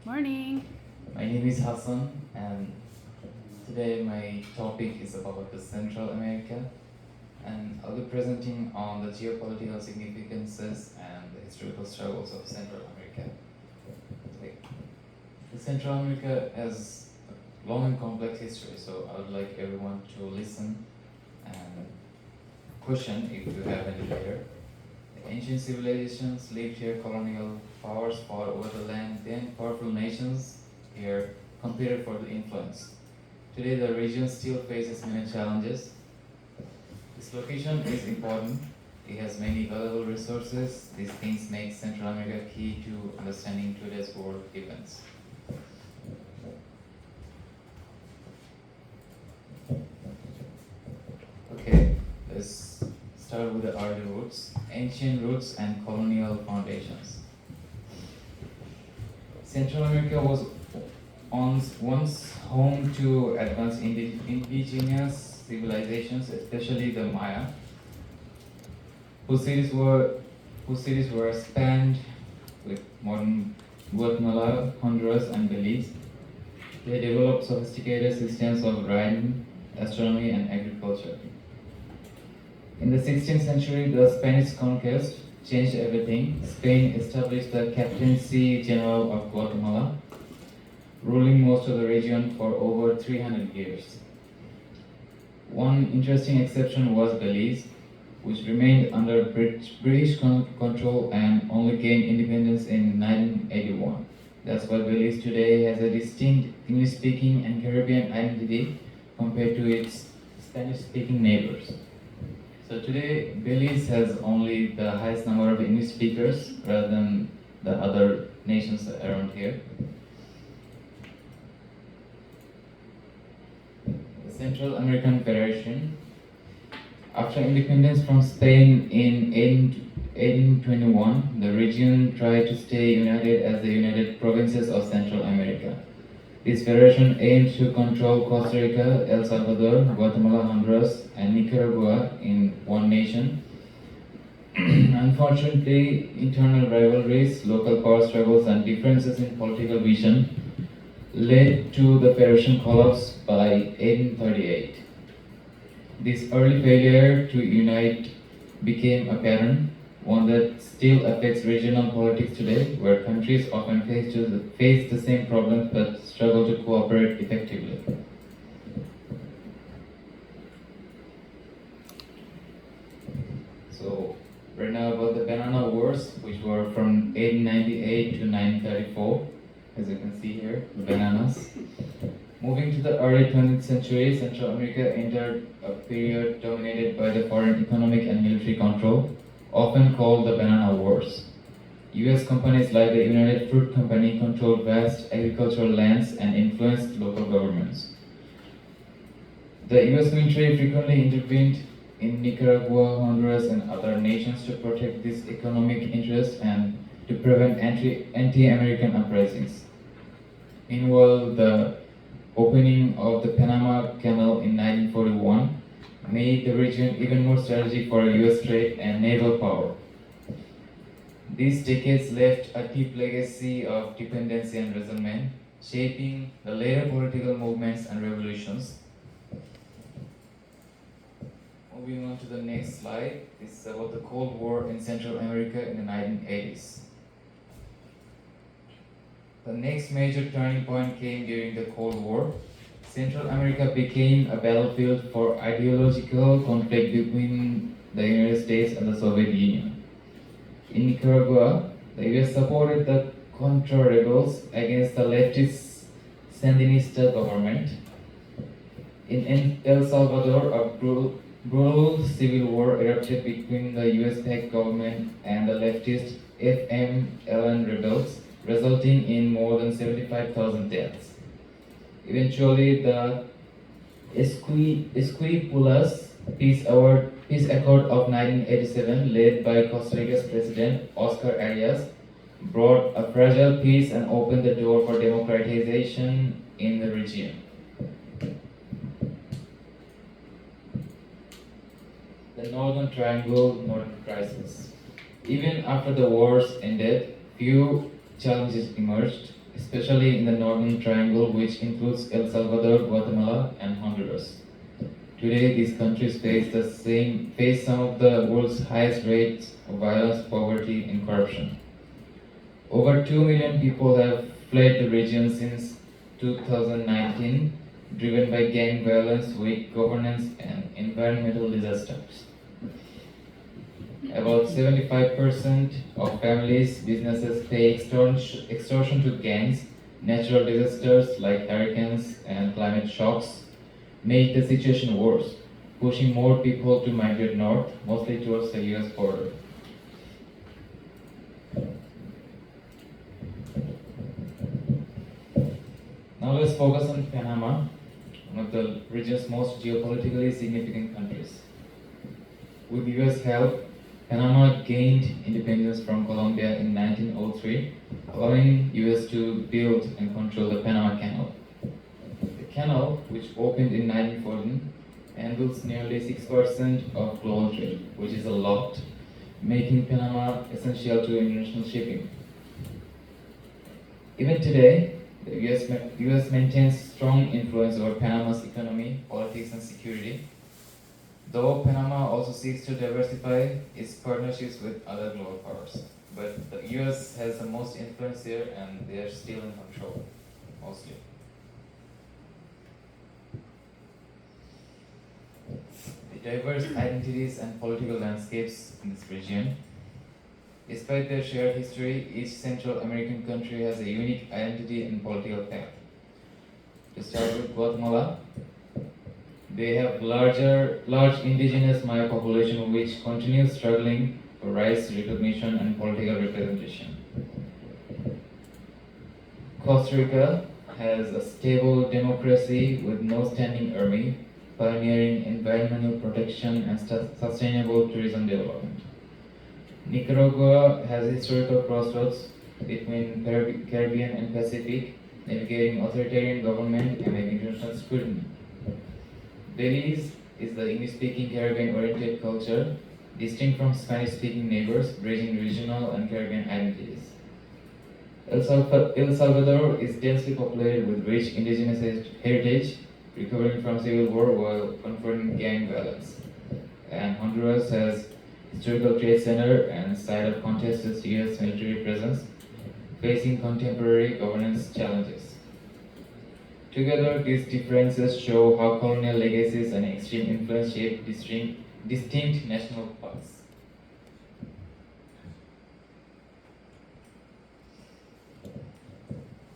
Morning. My name is Hassan, and today my topic is about the Central America, and I'll be presenting on the geopolitical significances and the historical struggles of Central America. Like, the Central America has a long and complex history, so I would like everyone to listen and question if you have any later. Ancient civilizations lived here, colonial powers fought over the land, then powerful nations here competed for the influence. Today, the region still faces many challenges. This location is important. It has many valuable resources. These things make Central America key to understanding today's world events. Okay, let's start with the early roots, ancient roots and colonial foundations. Central America was once home to advanced indigenous civilizations, especially the Maya, whose cities were spanned with modern Guatemala, Honduras, and Belize. They developed sophisticated systems of writing, astronomy, and agriculture. In the 16th century, the Spanish conquest changed everything. Spain established the Captaincy General of Guatemala, ruling most of the region for over 300 years. One interesting exception was Belize, which remained under British control and only gained independence in 1981. That's why Belize today has a distinct English-speaking and Caribbean identity compared to its Spanish-speaking neighbors. So today, Belize has only the highest number of English speakers rather than the other nations around here. The Central American Federation. After independence from Spain in 1821, the region tried to stay united as the United Provinces of Central America. This federation aimed to control Costa Rica, El Salvador, Guatemala, Honduras, and Nicaragua in one nation. Unfortunately, internal rivalries, local power struggles, and differences in political vision led to the federation collapse by 1838. This early failure to unite became a pattern, one that still affects regional politics today, where countries often face the same problems but struggle to cooperate effectively. So, right now about the Banana Wars, which were from 1898 to 1934, as you can see here, the bananas. Moving to the early 20th century, Central America entered a period dominated by the foreign economic and military control, often called the Banana Wars. US companies like the United Fruit Company controlled vast agricultural lands and influenced local governments. The US military frequently intervened in Nicaragua, Honduras, and other nations to protect these economic interests and to prevent anti-American uprisings. Meanwhile, the opening of the Panama Canal in 1941 made the region even more strategic for US trade and naval power. These decades left a deep legacy of dependency and resentment, shaping the later political movements and revolutions. Moving on to the next slide, this is about the Cold War in Central America in the 1980s. The next major turning point came during the Cold War. Central America became a battlefield for ideological conflict between the United States and the Soviet Union. In Nicaragua, the US supported the Contra rebels against the leftist Sandinista government. In El Salvador, a brutal civil war erupted between the US-backed government and the leftist FMLN rebels, resulting in more than 75,000 deaths. Eventually, the Esquipulas Peace Accord of 1987, led by Costa Rica's President Oscar Arias, brought a fragile peace and opened the door for democratization in the region. The Northern Triangle Northern Crisis. Even after the wars ended, few challenges emerged. especially in the Northern Triangle, which includes El Salvador, Guatemala, and Honduras. Today, these countries face some of the world's highest rates of violence, poverty, and corruption. Over 2 million people have fled the region since 2019, driven by gang violence, weak governance, and environmental disasters. About 75% of families, businesses pay extortion to gangs. Natural disasters like hurricanes and climate shocks make the situation worse, pushing more people to migrate north, mostly towards the US border. Now let's focus on Panama, one of the region's most geopolitically significant countries. With US help, Panama gained independence from Colombia in 1903, allowing US to build and control the Panama Canal. The canal, which opened in 1914, handles nearly 6% of global trade, which is a lot, making Panama essential to international shipping. Even today, the US maintains strong influence over Panama's economy, politics, and security, though Panama also seeks to diversify its partnerships with other global powers. But the US has the most influence here, and they are still in control, mostly. The diverse identities and political landscapes in this region. Despite their shared history, each Central American country has a unique identity and political path. To start with Guatemala, they have large indigenous Maya population which continues struggling for rights, recognition, and political representation. Costa Rica has a stable democracy with no standing army, pioneering environmental protection and sustainable tourism development. Nicaragua has a historical crossroads between Caribbean and Pacific, navigating authoritarian government and international scrutiny. Belize is the English-speaking Caribbean-oriented culture, distinct from Spanish-speaking neighbors, bridging regional and Caribbean identities. El Salvador is densely populated with rich indigenous heritage, recovering from civil war while confronting gang violence. And Honduras has historical trade center and site of contested US military presence, facing contemporary governance challenges. Together, these differences show how colonial legacies and extreme influence shape distinct national paths.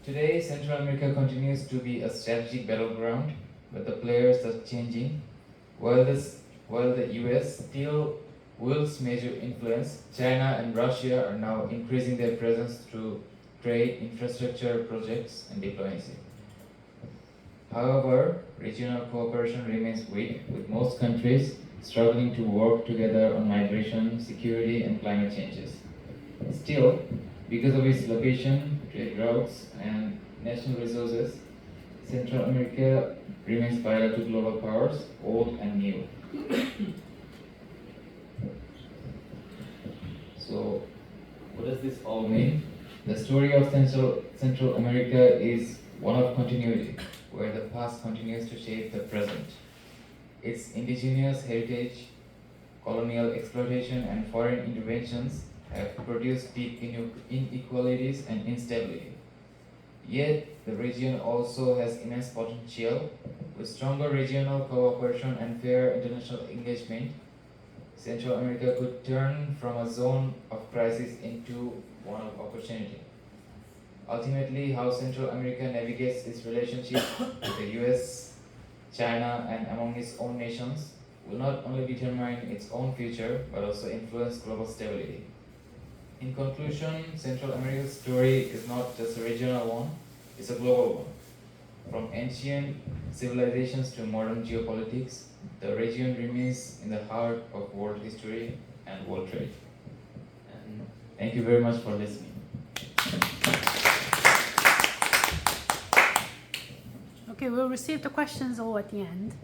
Today, Central America continues to be a strategic battleground, but the players are changing. While the US still wields major influence, China and Russia are now increasing their presence through trade, infrastructure projects, and diplomacy. However, regional cooperation remains weak, with most countries struggling to work together on migration, security, and climate changes. Still, because of its location, trade routes, and national resources, Central America remains vital to global powers, old and new. So, what does this all mean? The story of Central America is one of continuity, where the past continues to shape the present. Its indigenous heritage, colonial exploitation, and foreign interventions have produced deep inequalities and instability. Yet, the region also has immense potential. With stronger regional cooperation and fair international engagement, Central America could turn from a zone of crisis into one of opportunity. Ultimately, how Central America navigates its relationship with the US, China, and among its own nations will not only determine its own future, but also influence global stability. In conclusion, Central America's story is not just a regional one, it's a global one. From ancient civilizations to modern geopolitics, the region remains in the heart of world history and world trade. And thank you very much for listening. Okay, we'll receive the questions all at the end.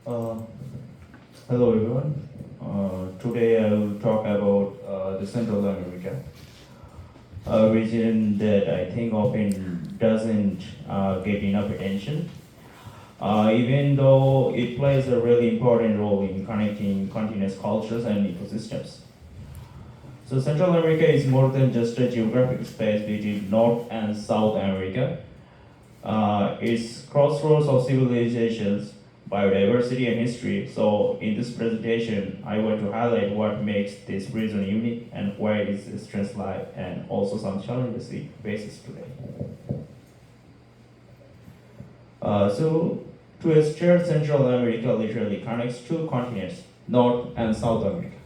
Uh, Hello everyone. Today I will talk about the Central America, a region that I think often doesn't get enough attention, even though it plays a really important role in connecting continuous cultures and ecosystems. So Central America is more than just a geographic space between North and South America. It's crossroads of civilizations, biodiversity, and history. So, in this presentation, I want to highlight what makes this region unique and where its strengths lie, and also some challenges it faces today. To a shared Central America literally connects two continents, North and South America.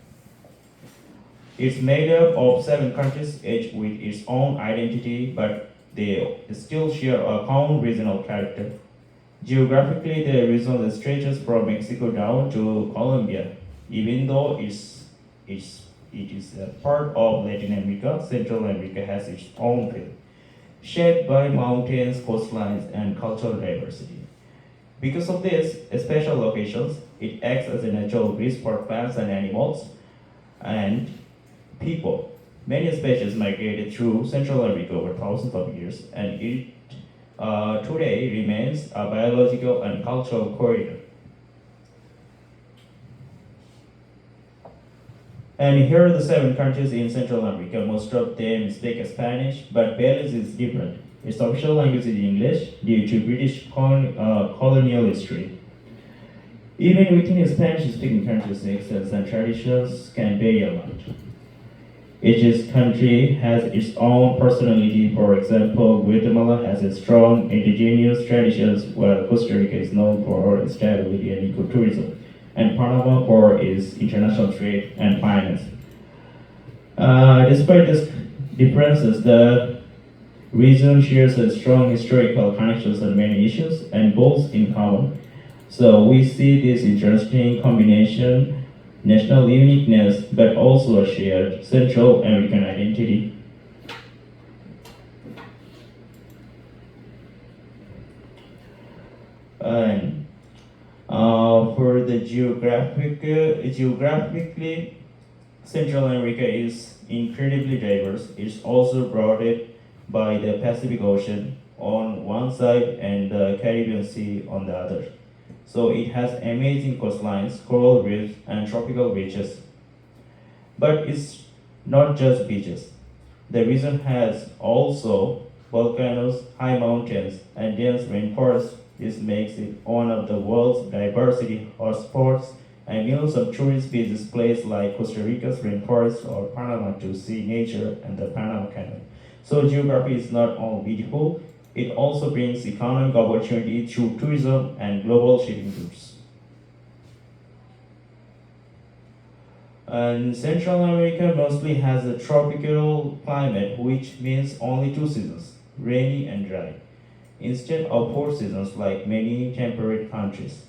It's made up of 7 countries, each with its own identity, but they still share a common regional character. Geographically, the region stretches from Mexico down to Colombia. Even though it is a part of Latin America, Central America has its own feel, shaped by mountains, coastlines, and cultural diversity. Because of this special locations, it acts as a natural bridge for plants and animals and people. Many species migrated through Central America over thousands of years, and it today remains a biological and cultural corridor. And here are the 7 countries in Central America. Most of them speak Spanish, but Belize is different. Its official language is English due to British colonial history. Even within Spanish-speaking countries, accents and traditions can vary a lot. Each country has its own personality. For example, Guatemala has a strong indigenous traditions, while Costa Rica is known for stability and ecotourism, and Panama for its international trade and finance. Despite these differences, the region shares a strong historical connections on many issues and goals in common. So we see this interesting combination, national uniqueness, but also a shared Central American identity. And for the geographically, Central America is incredibly diverse. It's also bordered by the Pacific Ocean on one side and the Caribbean Sea on the other. So it has amazing coastlines, coral reefs, and tropical beaches. But it's not just beaches. The region has also volcanoes, high mountains, and dense rainforests. This makes it one of the world's diversity hotspots, and millions of tourists visit places like Costa Rica's rainforest or Panama to see nature and the Panama Canal. So geography is not only beautiful, it also brings economic opportunity through tourism and global shipping routes. And Central America mostly has a tropical climate, which means only 2 seasons, rainy and dry, instead of 4 seasons like many temperate countries.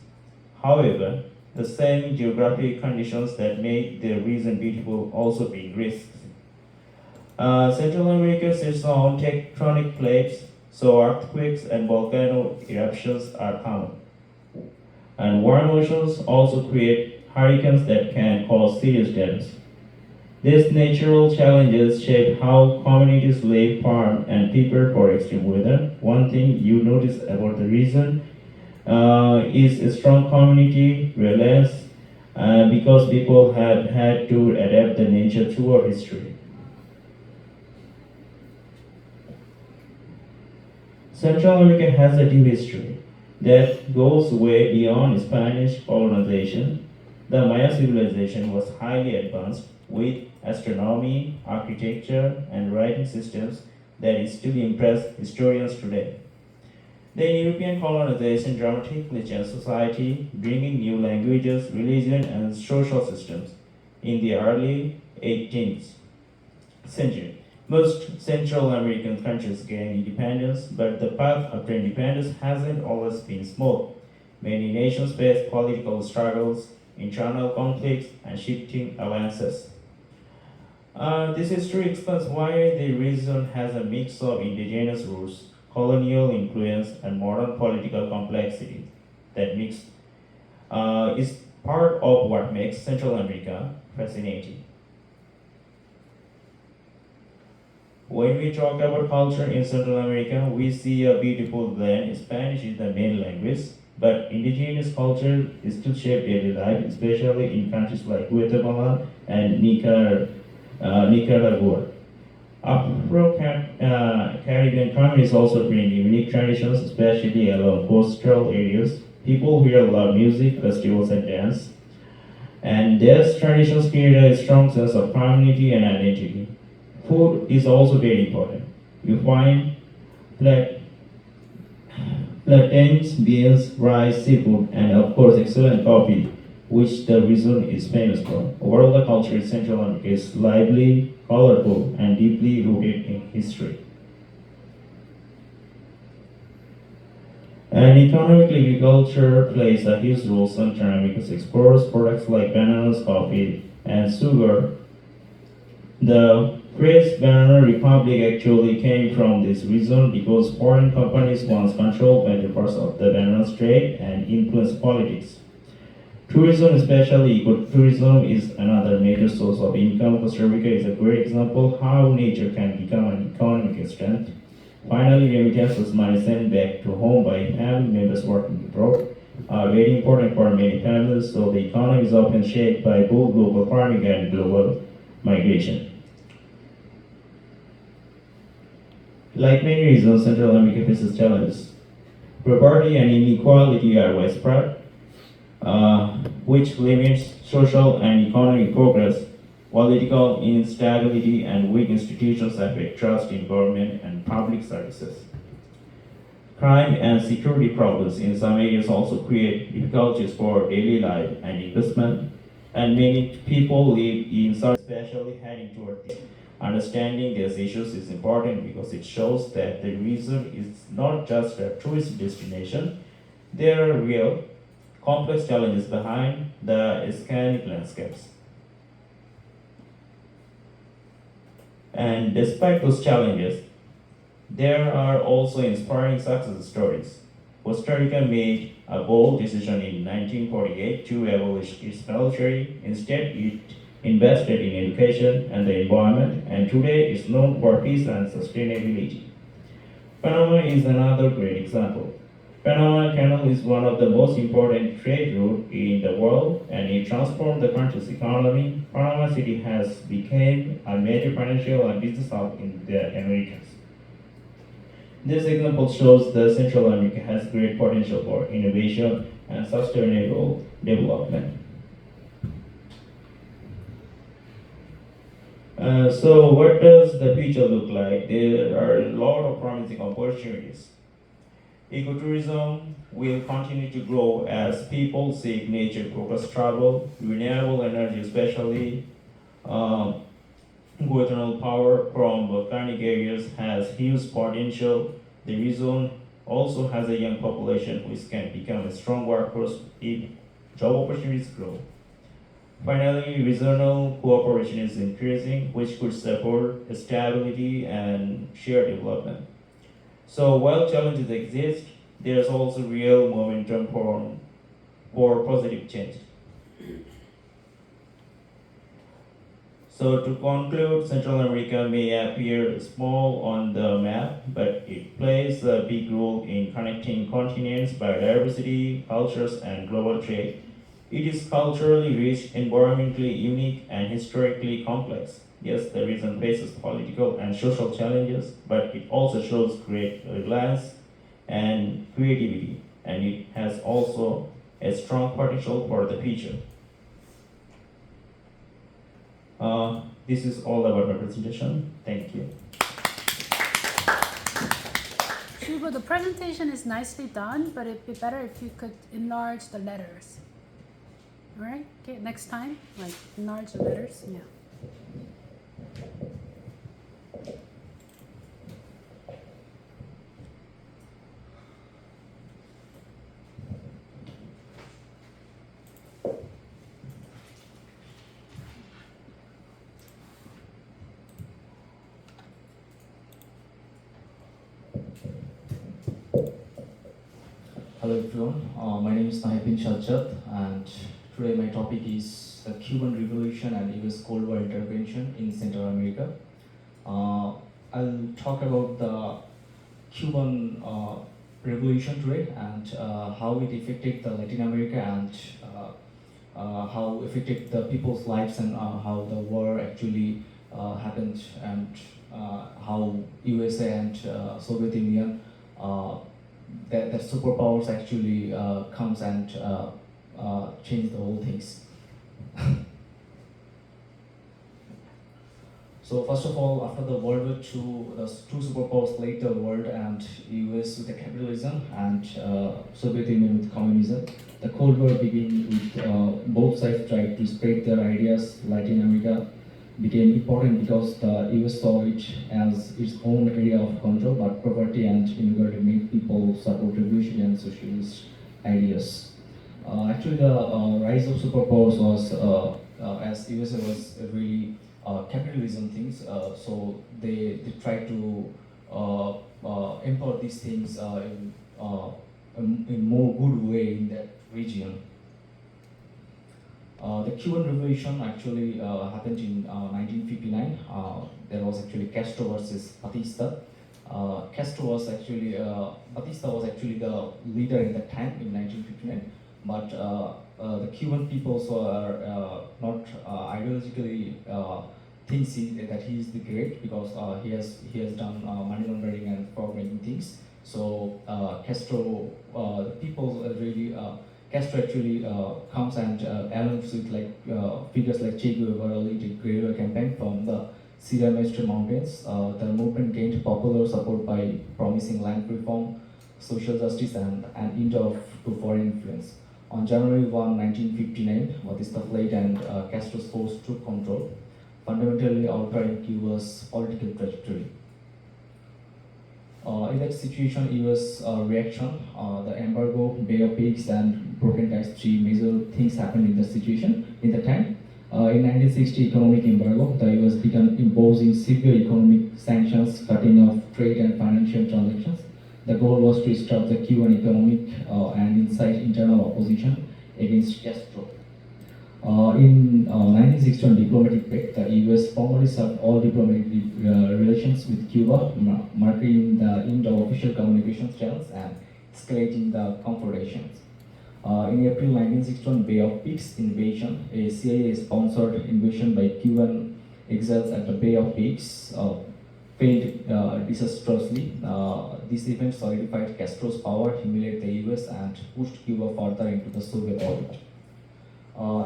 However, the same geographic conditions that make the region beautiful also bring risks. Central America sits on tectonic plates, so earthquakes and volcano eruptions are common. And warm oceans also create hurricanes that can cause serious damage. These natural challenges shape how communities live, farm, and prepare for extreme weather. One thing you notice about the region is a strong community reliance because people have had to adapt the nature throughout history. Central America has a deep history that goes way beyond Spanish colonization. The Maya civilization was highly advanced with astronomy, architecture, and writing systems that still impress historians today. Then European colonization dramatically changed society, bringing new languages, religion, and social systems in the early 18th century. Most Central American countries gained independence, but the path after independence hasn't always been smooth. Many nations face political struggles, internal conflicts, and shifting alliances. This history explains why the region has a mix of indigenous roots, colonial influence, and modern political complexity that makes is part of what makes Central America fascinating. When we talk about culture in Central America, we see a beautiful blend. Spanish is the main language, but indigenous culture is still shape daily life, especially in countries like Guatemala and Nicaragua. Afro-Caribbean communities also bring unique traditions, especially along coastal areas. People here love music, festivals, and dance, and these traditions create a strong sense of community and identity. Food is also very important. You find plat- plantains, beans, rice, seafood, and of course excellent coffee, which the region is famous for. Overall, the culture in Central America is lively, colorful, and deeply rooted in history. And economically, agriculture plays a huge role. Central America exports products like bananas, coffee, and sugar. The phrase Banana Republic actually came from this region because foreign companies once controlled major parts of the banana trade and influenced politics. Tourism, especially ecotourism, is another major source of income. Costa Rica is a great example how nature can become an economic strength. Finally, remittances money sent back to home by family members working abroad are very important for many families, so the economy is often shaped by both global farming and global migration. Like many regions, Central America faces challenges. Poverty and inequality are widespread, which limits social and economic progress. Political instability and weak institutions affect trust in government and public services. Crime and security problems in some areas also create difficulties for daily life and investment, and many people live in some, especially heading toward this. Understanding these issues is important because it shows that the region is not just a tourist destination, there are real, complex challenges behind the scenic landscapes. And despite those challenges, there are also inspiring success stories. Costa Rica made a bold decision in 1948 to abolish its military. Instead, it invested in education and the environment, and today is known for peace and sustainability. Panama is another great example. Panama Canal is one of the most important trade routes in the world, and it transformed the country's economy. Panama City has become a major financial and business hub in the Americas. This example shows that Central America has great potential for innovation and sustainable development. So what does the future look like? There are a lot of promising opportunities. Ecotourism will continue to grow as people seek nature-focused travel. Renewable energy, especially geothermal power from volcanic areas, has huge potential. The region also has a young population which can become a strong workforce if job opportunities grow. Finally, regional cooperation is increasing, which could support stability and shared development. So while challenges exist, there's also real momentum for positive change. So to conclude, Central America may appear small on the map, but it plays a big role in connecting continents, biodiversity, cultures, and global trade. It is culturally rich, environmentally unique, and historically complex. Yes, the region faces political and social challenges, but it also shows great resilience and creativity, and it has also a strong potential for the future. This is all about my presentation. Thank you. Shuba, the presentation is nicely done, but it'd be better if you could enlarge the letters. All right? Okay, next time, like enlarge the letters. Yeah. Hello everyone, my name is Naipin Shajat Today my topic is the Cuban Revolution and US Cold War intervention in Central America. I'll talk about the Cuban Revolution today and how it affected the Latin America and how affected the people's lives and how the war actually happened and how USA and Soviet Union that superpowers actually comes and change the whole things. So first of all, after the World War II, the two superpowers led the world, and US with the capitalism and Soviet Union with communism. The Cold War began with both sides tried to spread their ideas. Latin America became important because the US saw it as its own area of control, but poverty and inequality made people support revolutionary and socialist ideas. Actually, the rise of superpowers was as USA was really capitalism things, so they try to import these things in more good way in that region. The Cuban Revolution actually happened in 1959. There was actually Castro versus Batista. Batista was actually the leader in that time in 1959, but the Cuban people are not ideologically thinks that he is the great because he has done money laundering and fraud making things. So Castro, the people really Castro actually comes and allies with figures like Che Guevara lead a guerrilla campaign from the Sierra Maestre Mountains. The movement gained popular support by promising land reform, social justice, and an end to foreign influence. On January 1, 1959, Batista fled and Castro's force took control, fundamentally altering Cuba's political trajectory. In that situation, US reaction, the embargo, Bay of Pigs, and broken ties, three major things happened in the situation in the time. In 1960, economic embargo, the US began imposing severe economic sanctions, cutting off trade and financial transactions. The goal was to stop the Cuban economic and incite internal opposition against Castro. In 1961 diplomatic pact, the US formally stopped all diplomatic relations with Cuba, marking the end of official communications channels and escalating the confrontations. In April 1961, Bay of Pigs invasion, a CIA-sponsored invasion by Cuban exiles at the Bay of Pigs, failed disastrously. This event solidified Castro's power, humiliated the US, and pushed Cuba further into the Soviet orbit.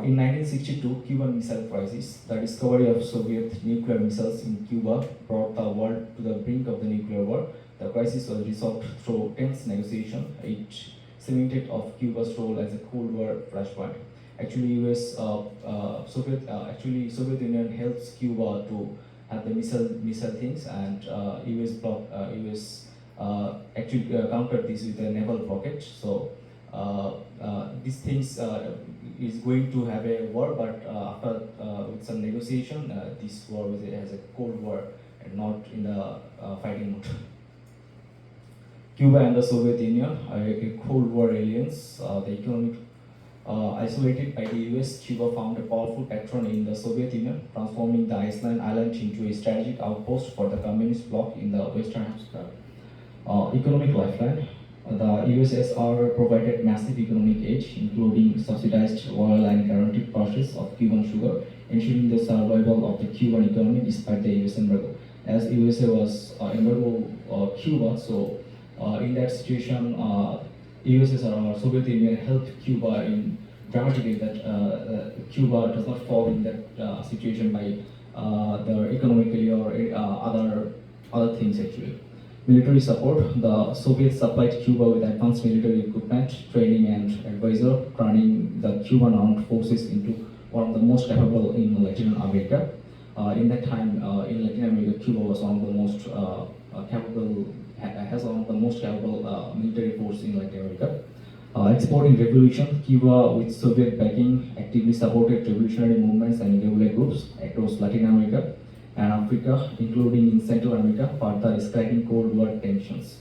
In 1962, Cuban Missile Crisis, the discovery of Soviet nuclear missiles in Cuba brought the world to the brink of the nuclear war. The crisis was resolved through tense negotiation. It cemented of Cuba's role as a Cold War flashpoint. Actually, Soviet Union helps Cuba to have the missile things, and US actually countered this with a naval rocket. So these things is going to have a war, but after with some negotiation, this war has a Cold War and not in the fighting mode. Cuba and the Soviet Union, a Cold War alliance, the economic isolated by the US, Cuba found a powerful patron in the Soviet Union, transforming the island into a strategic outpost for the communist bloc in the Western Hemisphere. Economic lifeline. The USSR provided massive economic aid, including subsidized oil and guaranteed purchase of Cuban sugar, ensuring the survival of the Cuban economy despite the US embargo. As USA was embargo Cuba, so in that situation, USSR or Soviet Union helped Cuba in dramatically that Cuba does not fall in that situation by their economically or other things actually. Military support. The Soviets supplied Cuba with advanced military equipment, training, and advisor, turning the Cuban armed forces into one of the most capable in Latin America. In that time, in Latin America, Cuba was one of the most has one of the most capable military force in Latin America. Exporting revolution, Cuba with Soviet backing actively supported revolutionary movements and guerrilla groups across Latin America and Africa, including in Central America, further escalating Cold War tensions.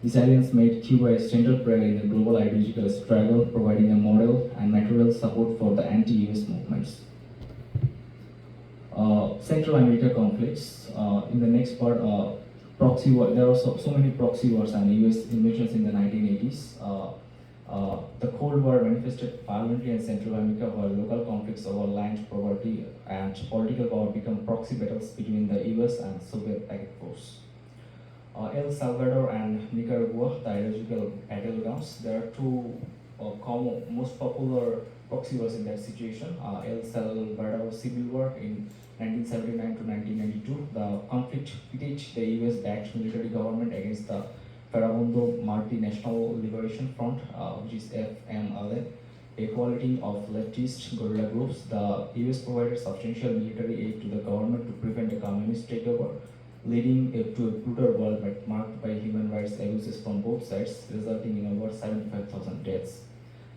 This alliance made Cuba a central player in the global ideological struggle, providing a moral and material support for the anti-US movements. Central America conflicts. In the next part, proxy war. There are so many proxy wars and US invasions in the 1980s. The Cold War manifested violently in Central America, while local conflicts over land, property, and political power became proxy battles between the US and Soviet force. El Salvador and Nicaragua, the ideological battlegrounds. There are two most popular proxy wars in that situation. El Salvador Civil War in 1979 to 1992. The conflict pitted the US-backed military government against the Farabundo Multinational Liberation Front, which is FMLN, a coalition of leftist guerrilla groups. The US provided substantial military aid to the government to prevent a communist takeover, leading to a brutal war marked by human rights abuses from both sides, resulting in over 75,000 deaths.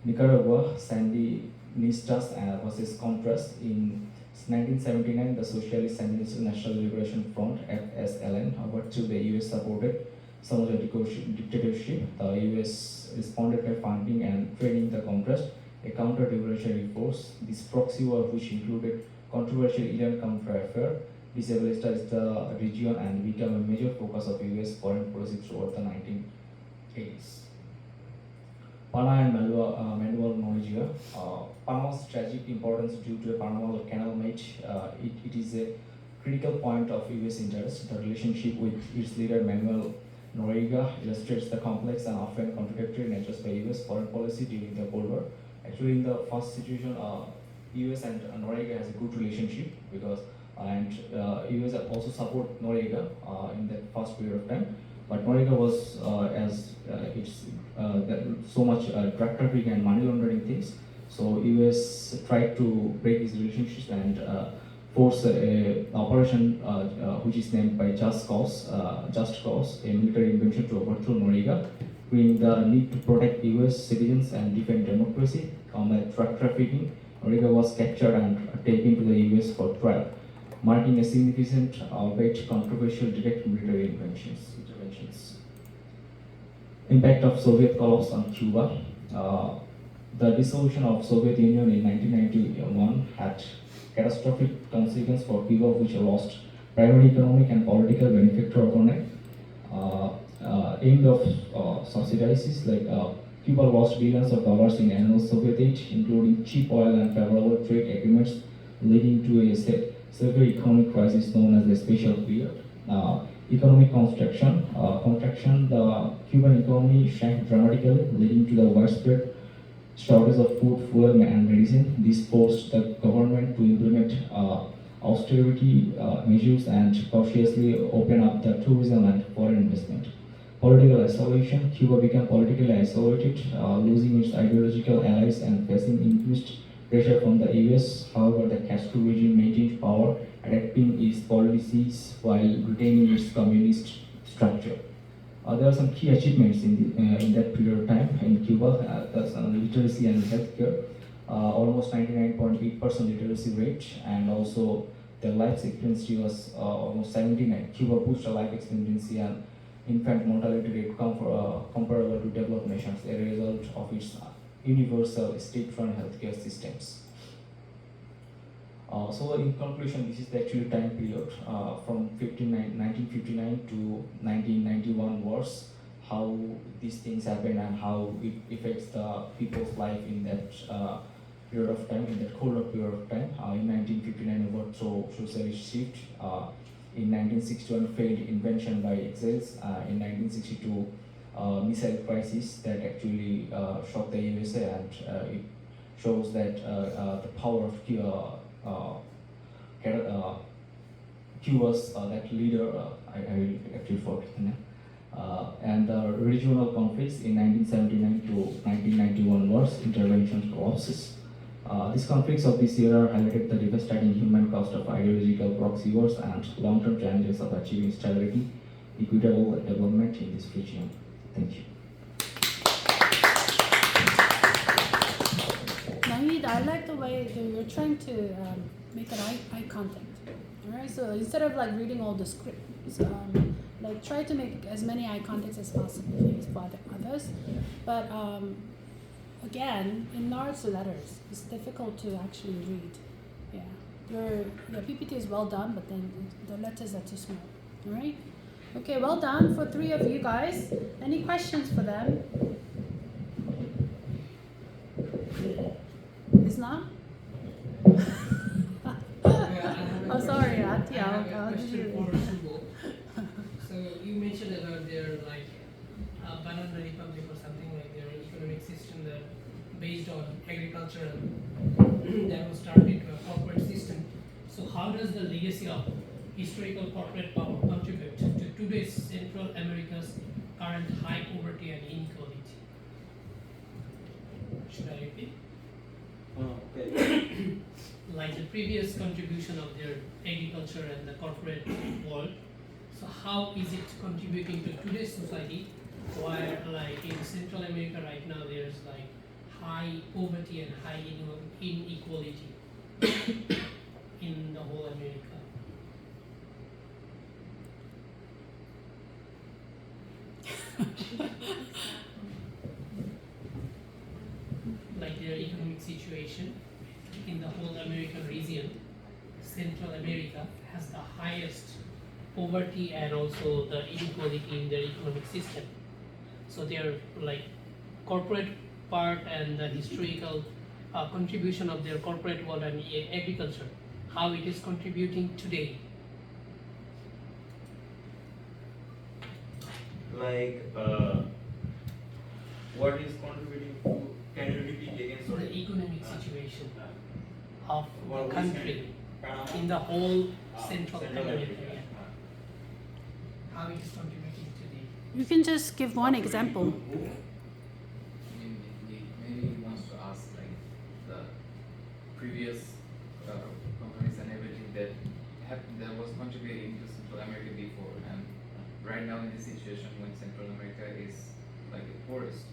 Nicaragua, Sandinistas versus Contras. In 1979, the Socialist Sandinista National Liberation Front (FSLN) overthrew the US-supported Somoza dictatorship. The US responded by funding and training the Contras, a counter-revolutionary force. This proxy war, which included controversial Iran-Contra affair, destabilized the region and became a major focus of US foreign policy throughout the 1980s. Panama and Manuel Noreika. Panama's tragic importance due to the Panama Canal made it is a critical point of US interest. The relationship with its leader Manuel Noreika illustrates the complex and often contradictory natures by US foreign policy during the Cold War. Actually, in the first situation, US and Noreika has a good relationship because US also support Noreika in that first period of time. But Noreika was so much drug trafficking and money laundering things. So US tried to break these relationships and force an operation which is named by Just Cause, a military invention to overthrow Noreika, bringing the need to protect US citizens and defend democracy, combat drug trafficking. Noreika was captured and taken to the US for trial, marking a significant, albeit controversial, direct military interventions. Impact of Soviet collapse on Cuba. The dissolution of Soviet Union in 1991 had catastrophic consequences for Cuba, which lost primary economic and political benefit overnight. End of subsidies, like Cuba lost billions of dollars in annual Soviet aid, including cheap oil and favorable trade agreements, leading to a severe economic crisis known as the Special Period. Economic contraction, the Cuban economy shrank dramatically, leading to the widespread shortage of food, fuel, and medicine. This forced the government to implement austerity measures and cautiously open up the tourism and foreign investment. Political isolation. Cuba became politically isolated, losing its ideological allies and facing increased pressure from the US. However, the Castro regime maintained power, adapting its policies while retaining its communist structure. There are some key achievements in that period of time in Cuba. That's literacy and healthcare. Almost 99.8% literacy rate, and also their life expectancy was almost 79. Cuba boosted life expectancy and infant mortality rate comparable to developed nations, a result of its universal state-run healthcare systems. So in conclusion, this is the actual time period from 1959 to 1991 wars, how these things happen and how it affects the people's life in that period of time, in that colder period of time. In 1959, overthrow socialist shift. In 1961, failed invention by exiles. In 1962, missile crisis that actually shocked the USA, and it shows that the power of Cuba's that leader, I will actually forget the name, and the regional conflicts in 1979 to 1991 wars, interventions, collapses. These conflicts of this era highlighted the devastating human cost of ideological proxy wars and long-term challenges of achieving stability, equitable development in this region. Thank you. Naeed, I like the way you're trying to make an eye contact. All right, so instead of like reading all the scripts, Like try to make as many eye contacts as possible, please, for the others. But again, enlarge the letters. It's difficult to actually read. Yeah, your PPT is well done, but then the letters are too small. All right. Okay, well done for 3 of you guys. Any questions for them? It's not? Oh, sorry, Ati. I have a I'll give question you. for Subo. So you mentioned about their like banana republic or something like their economic system that based on agriculture that was turned into a corporate system. So how does the legacy of historical corporate power contribute to today's Central America's current high poverty and inequality? Should I repeat? Okay. Like the previous contribution of their agriculture and the corporate world. So how is it contributing to today's society where like in Central America right now there's like high poverty and high inequality in the whole America? Like their economic situation in the whole American region, Central America has the highest poverty and also the inequality in their economic system. So their like corporate part and the historical contribution of their corporate world and agriculture, how it is contributing today. Like, what is contributing to? Can you repeat again? So the Sorry. economic situation of What the was country Panama? in the whole Central Central America, America. how it is contributing today. You can just give one example. I mean, maybe he wants to ask like the previous companies and everything that was contributing to Central America before, and right now in this situation when Central America is like the poorest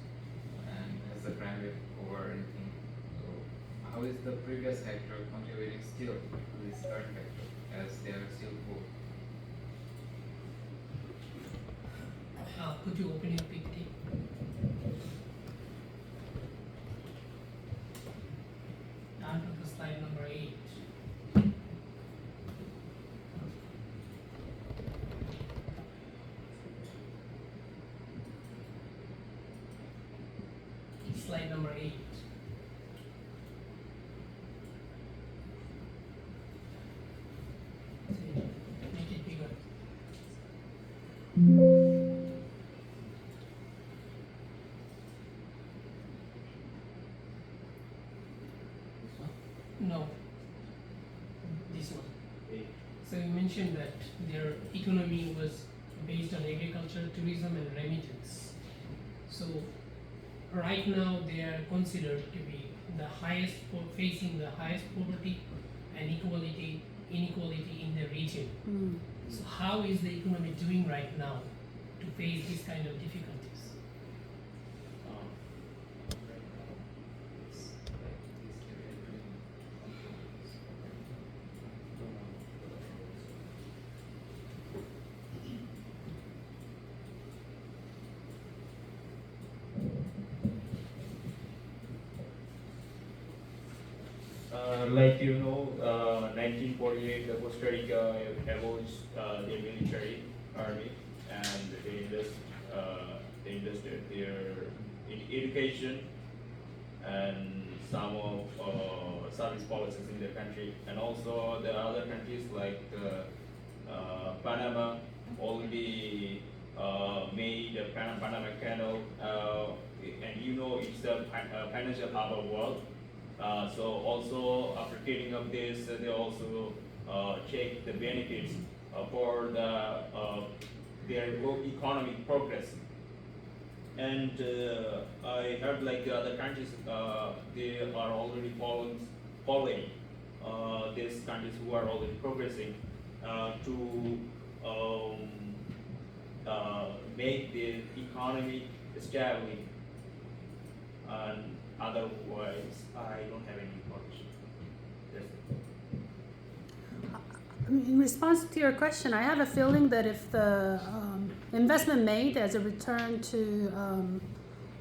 and has the crime rate over anything. So how is the previous factor contributing still to this current factor as they are still poor? Could you open your PPT? Down to the slide number 8. Slide number 8. Make it bigger. No. This one. So you mentioned that their economy was based on agriculture, tourism, and remittance. So right now they are considered to be the highest facing the highest poverty and inequality in the region. Mm. So how is the economy doing right now to face this kind of difficulties? Like 1948, the Costa Rica abolished their military army, and they invested in education and some of service policies in the country, and also the other countries like Panama already made the Panama Canal, and it's the financial hub of the world. So also after getting of this, they also check the benefits for their economic progress. And I heard like the other countries, they are already following these countries who are already progressing to make the economy stable. And otherwise, I don't have any information. That's it. in response to your question, I have a feeling that if the investment made as a return to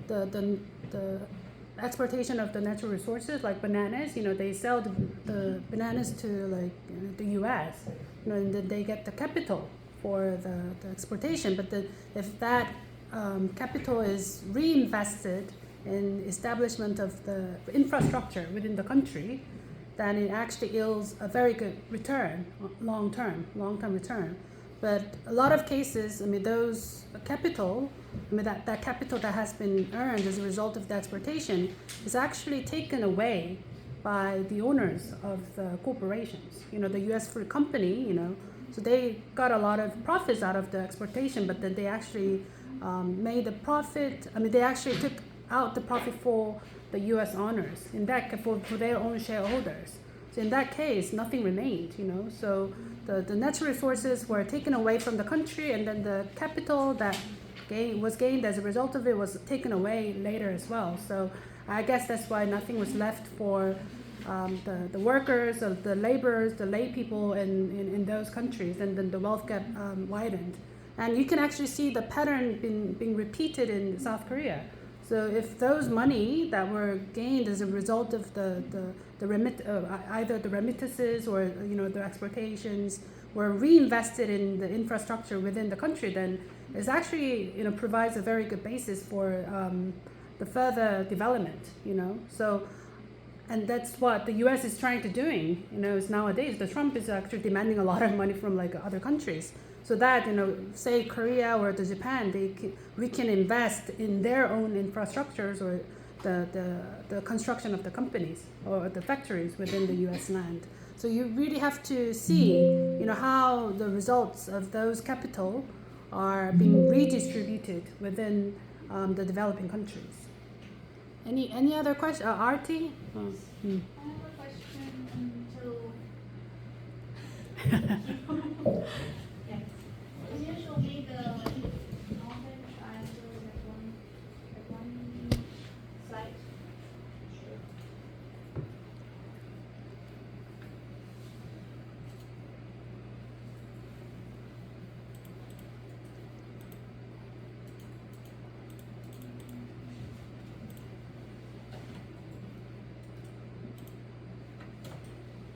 the exploitation of the natural resources like bananas, they sell the bananas to like the U.S., and then they get the capital for the exportation. But if that capital is reinvested in establishment of the infrastructure within the country, then it actually yields a very good return, long-term return. But a lot of cases, those capital, that capital that has been earned as a result of the exportation is actually taken away by the owners of the corporations. The U.S. fruit company, so they got a lot of profits out of the exportation, but then they actually made the profit. They actually took out the profit for the U.S. owners, in that for their own shareholders. So in that case, nothing remained. So the natural resources were taken away from the country, and then the capital that was gained as a result of it was taken away later as well. So I guess that's why nothing was left for the workers, or the laborers, the lay people in those countries, and then the wealth gap widened. And you can actually see the pattern being repeated in South Korea. So if those money that were gained as a result of either the remittances or the exportations were reinvested in the infrastructure within the country, then it actually provides a very good basis for the further development. So, and that's what the U.S. is trying to doing. Is nowadays the Trump is actually demanding a lot of money from like other countries. So that, say Korea or the Japan, we can invest in their own infrastructures or the construction of the companies or the factories within the U.S. land. So you really have to see, how the results of those capital are being redistributed within the developing countries. Any other question? Artie? Oh, I have a question to yeah. Can you show me the mountain triangle at one slide?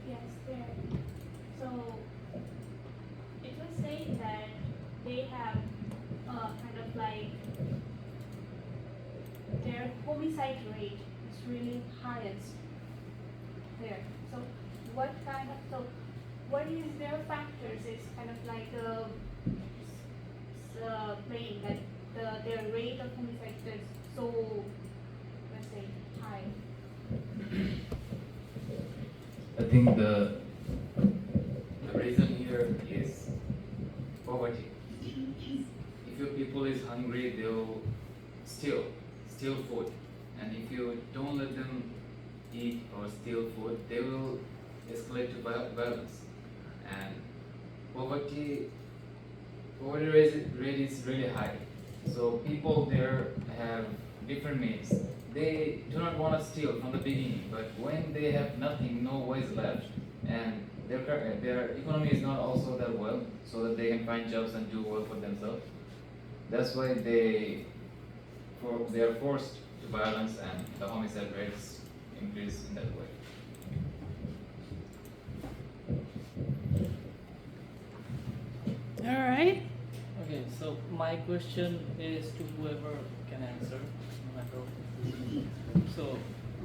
Yes, there. So it was saying that they have kind of like their homicide rate is really highest there. So what is their factors? It's kind of like playing that their rate of homicide is so, let's say, high. I think the reason here is poverty. If your people is hungry, they'll steal food, and if you don't let them eat or steal food, they will escalate to violence. And poverty rate is really high. So people there have different means. They do not want to steal from the beginning, but when they have nothing, no ways left, and their economy is not also that well, so that they can find jobs and do well for themselves. That's why they are forced to violence, and the homicide rates increase in that way. all right. Okay, so my question is to whoever can answer, no matter who. So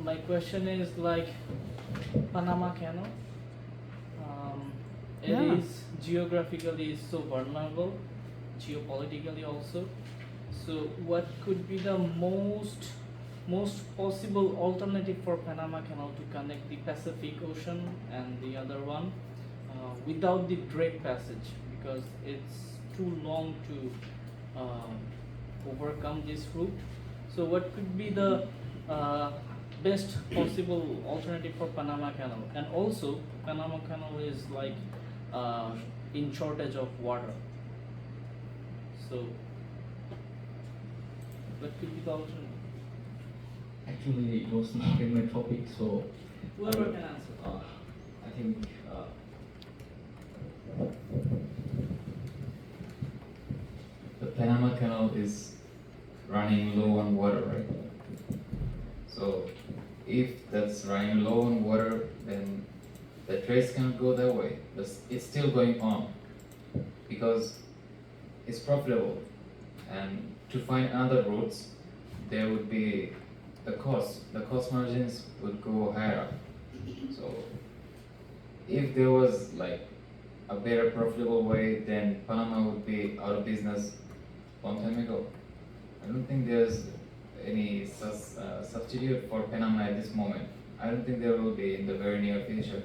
my question is like Panama Canal. It Yeah. is geographically so vulnerable, geopolitically also. So what could be the most possible alternative for Panama Canal to connect the Pacific Ocean and the other one without the Drake Passage, because it's too long to overcome this route. So what could be the best possible alternative for Panama Canal? And also Panama Canal is like in shortage of water. So what could be the alternative? Actually, it was not in my topic, so Whoever can answer. I think Panama Canal is running low on water, right? So if that's running low on water, then the trades cannot go that way. But it's still going on because it's profitable. And to find other routes, there would be the cost margins would go higher up. So if there was like a better profitable way, then Panama would be out of business long time ago. I don't think there's any substitute for Panama at this moment. I don't think there will be in the very near future.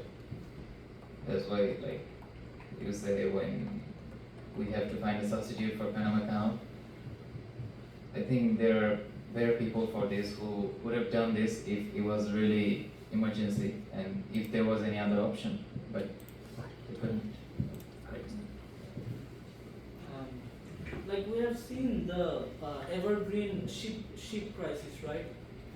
That's why, like you say, when we have to find a substitute for Panama Canal, I think there are better people for this who would have done this if it was really emergency and if there was any other option, but they couldn't. Like we have seen the evergreen ship crisis, right?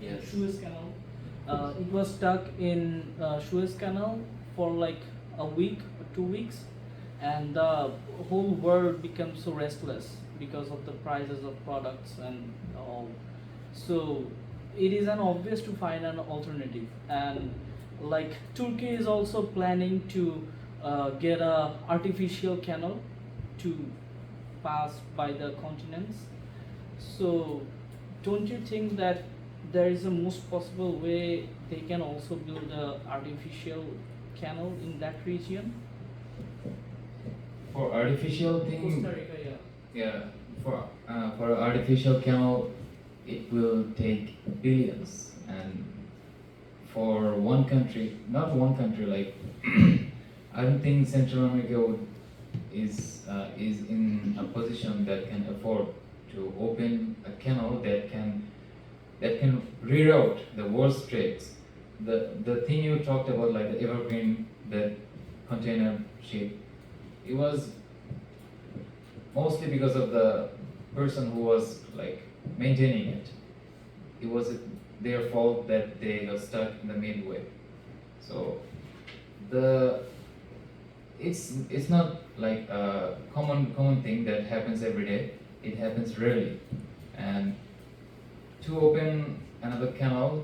In Yes. Suez Canal. It was stuck in Suez Canal for like a week or 2 weeks, and the whole world became so restless because of the prices of products and all. So it is an obvious to find an alternative, and like Turkey is also planning to get a artificial canal to pass by the continents. So don't you think that there is a most possible way they can also build a artificial canal in that region? For artificial thing, Costa Rica, yeah. yeah, for artificial canal, it will take billions, and for one country, not one country, like I don't think Central America is in a position that can afford to open a canal that can reroute the world's trades. The thing you talked about, like the evergreen, the container ship, it was mostly because of the person who was like maintaining it. It was their fault that they got stuck in the midway. So it's not like a common thing that happens every day. It happens rarely. And to open another canal,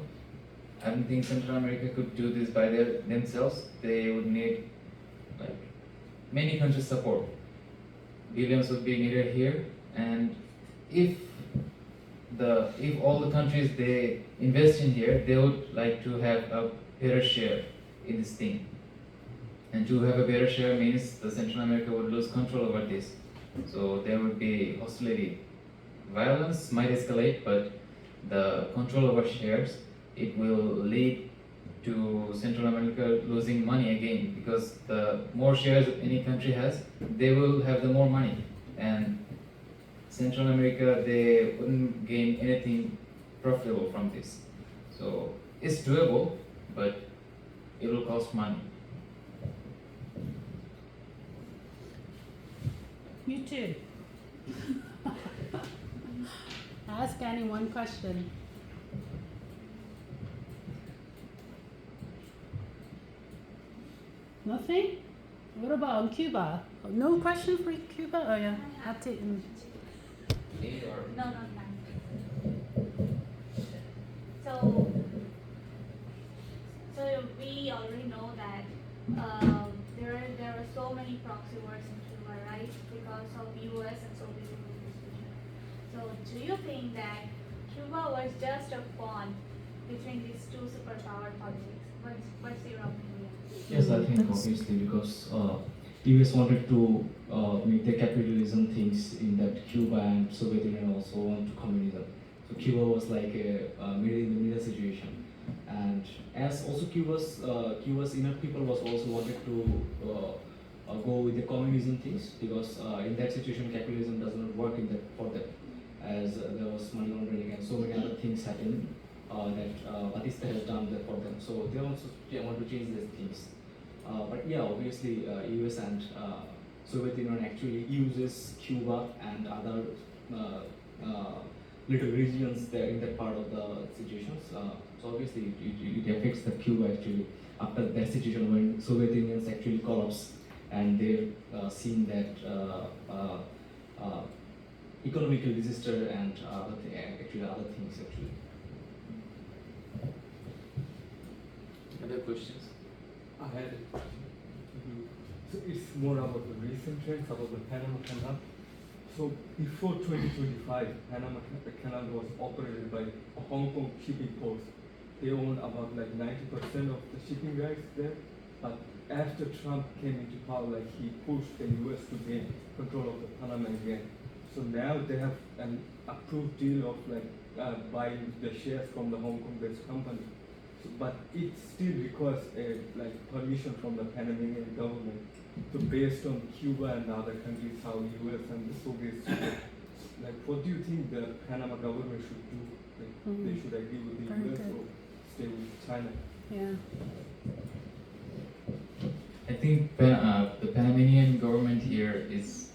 I don't think Central America could do this by themselves. They would need like many countries' support. Billions would be needed here, and if all the countries they invest in here, they would like to have a better share in this thing. And to have a better share means the Central America would lose control over this. So there would be hostility. Violence might escalate, but the control over shares, it will lead to Central America losing money again, because the more shares any country has, they will have the more money. And Central America, they wouldn't gain anything profitable from this. So it's doable, but it will cost money. You too. Ask Annie one question. Nothing? What about Cuba? No question for Cuba? Oh yeah, that's it. No, not that. So we already know that there are so many proxy wars in Cuba, right? Because of US and Soviet Union. So do you think that Cuba was just a pawn between these two superpower politics? What's your opinion? Yes, I think obviously because US wanted to make the capitalism things in that Cuba and Soviet Union also want to communism. So Cuba was like a middle situation, and as also Cuba's inner people was also wanted to go with the communism things, because in that situation capitalism does not work in that for them, as there was money laundering and so many other things happening that Batista has done that for them. So they also want to change these things. But yeah, obviously US and Soviet Union actually uses Cuba and other little regions there in that part of the situations. So obviously it affects the Cuba actually after that situation when Soviet Unions actually collapse, and they've seen that economical disaster and other other things actually. Other questions? I had a question. So it's more about the recent trends about the Panama Canal. So before 2025, Panama Canal was operated by a Hong Kong shipping post. They owned about like 90% of the shipping rights there. But after Trump came into power, like he pushed the US to gain control of the Panama again. So now they have an approved deal of like buying the shares from the Hong Kong-based company. So, but it still requires a like permission from the Panamanian government. So based on Cuba and other countries, how US and the Soviets, like what do you think the Panama government should do? Like they should agree with the Very US good. or stay with China? Yeah. I think the Panamanian government here is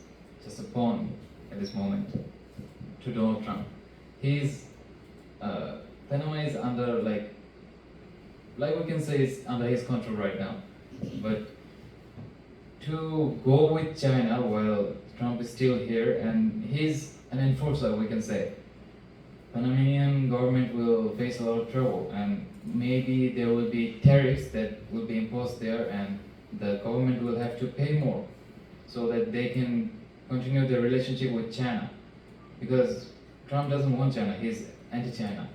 just a pawn at this moment to Donald Trump. Panama is under like we can say it's under his control right now. But to go with China while Trump is still here and he's an enforcer, we can say, Panamanian government will face a lot of trouble and maybe there will be tariffs that will be imposed there and the government will have to pay more so that they can continue their relationship with China because Trump doesn't want China, he's anti-China.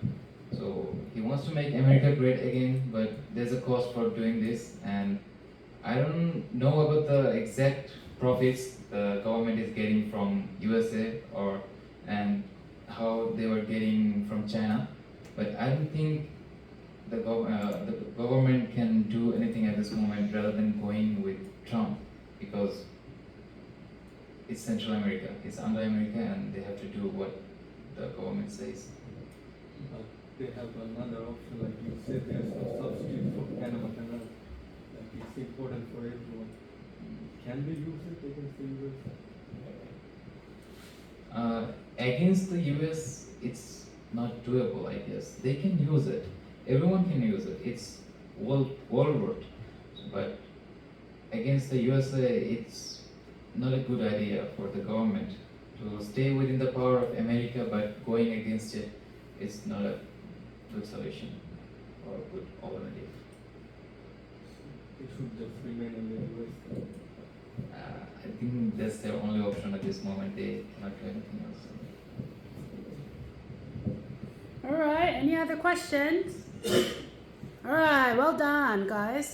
So he wants to make America great again, but there's a cost for doing this and I don't know about the exact profits the government is getting from USA and how they were getting from China, but I don't think the government can do anything at this moment rather than going with Trump because it's Central America, it's under America and they have to do what the government says. But they have another option, like you said, there's no substitute for Panama Canal. Like it's important for everyone. Can they use it against the US? Against the US, it's not doable, I guess. They can use it. Everyone can use it. It's worldwide. But against the USA, it's not a good idea for the government to stay within the power of America, but going against it is not a good solution or a good alternative. It should just remain in the US. I think that's their only option at this moment. They cannot do anything else. All right. Any other questions? All right. Well done, guys.